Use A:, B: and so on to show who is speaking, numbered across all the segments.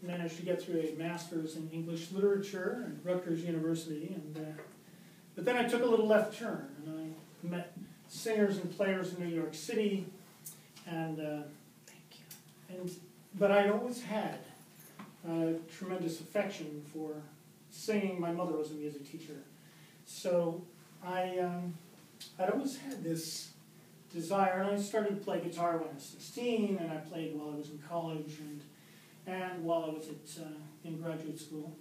A: managed to get through a master's in English literature at Rutgers University, but then I took a little left turn, and I met singers and players in New York City, but I always had a tremendous affection for singing. My mother was a music teacher, so I'd always had this desire, and I started to play guitar when I was 16, and I played while I was in college and while I was in graduate school.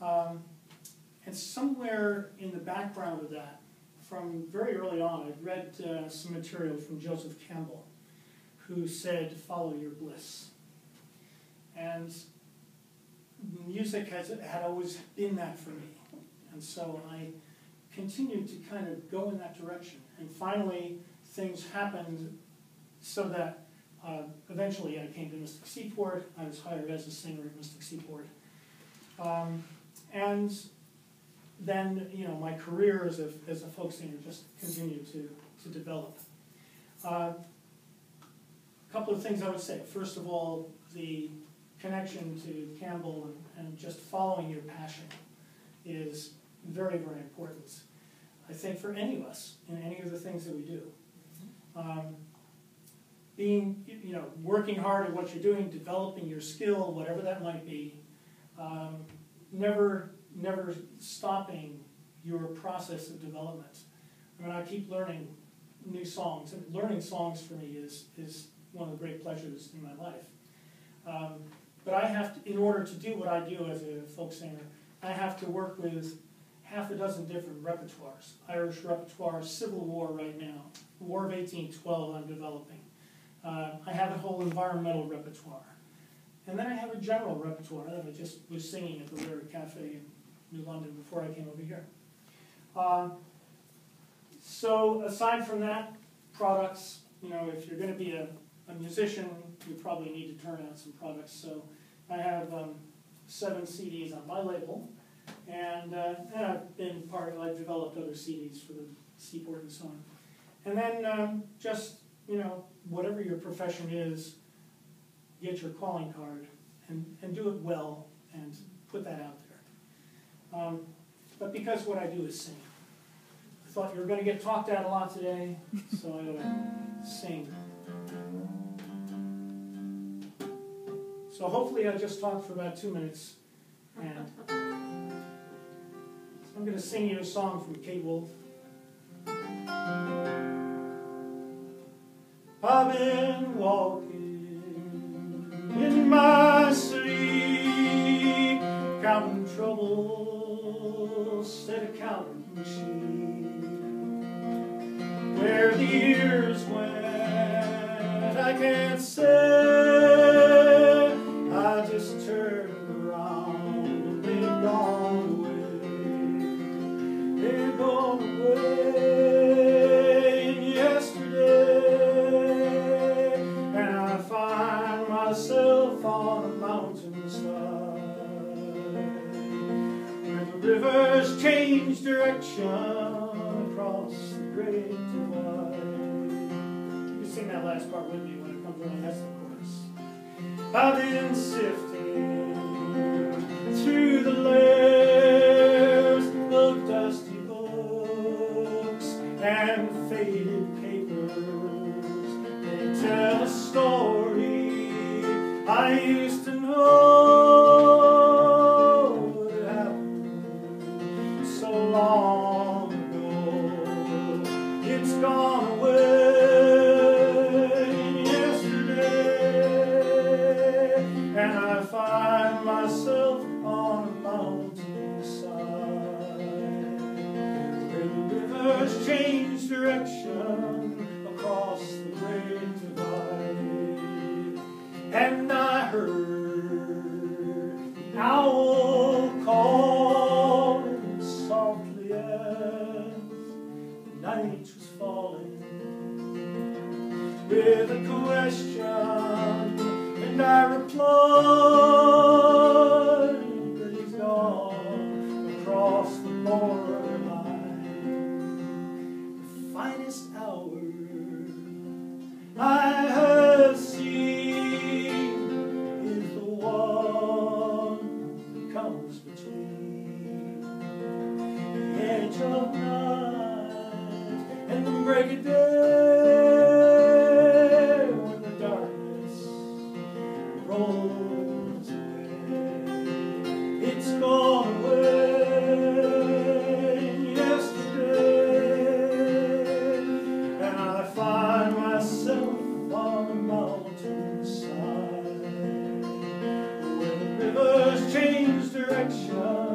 A: And somewhere in the background of that, from very early on, I'd read some material from Joseph Campbell, who said, "Follow your bliss." And music had always been that for me. And so I continued to kind of go in that direction. And finally, things happened so that eventually I came to Mystic Seaport. I was hired as a singer at Mystic Seaport. And then, my career as a folk singer just continued to develop. A couple of things I would say. First of all, the connection to Campbell and just following your passion is very, very important, I think, for any of us in any of the things that we do. Working hard at what you're doing, developing your skill, whatever that might be, never stopping your process of development. I mean, I keep learning new songs, and learning songs for me is one of the great pleasures in my life. But I have to, in order to do what I do as a folk singer, I have to work with half a dozen different repertoires. Irish repertoire, Civil War right now, War of 1812 I'm developing. I have a whole environmental repertoire. And then I have a general repertoire that I just was singing at the Lyric Cafe in New London before I came over here. So aside from that, products, if you're going to be a musician, you probably need to turn out some products. So I have 7 CDs on my label, and I've developed other CDs for the Seaport and so on. And then whatever your profession is, get your calling card and do it well and put that out there. But because what I do is sing, I thought you were going to get talked at a lot today, so I'm going to sing. So hopefully I just talked for about 2 minutes, and I'm going to sing you a song from Kate Wolf. I've been walking in my sleep, counting troubles, instead of counting sheep. Where the years went, I can't say. I just turned around and they've gone away. They've gone away in yesterday, and I find myself on a mountainside where the rivers change direction across the great divide. You can sing that last part with me when it comes around. That's the chorus. I've been sifting through the layers of dusty books and faded papers. They tell a story I used to know that happened so long ago. It's gone away yesterday, and I find myself on a mountainside where the rivers change direction across the great divide. And I heard the owl calling softly as the night was falling with a question, and I replied that he's gone across the borderline. The finest hour I have seen is direction.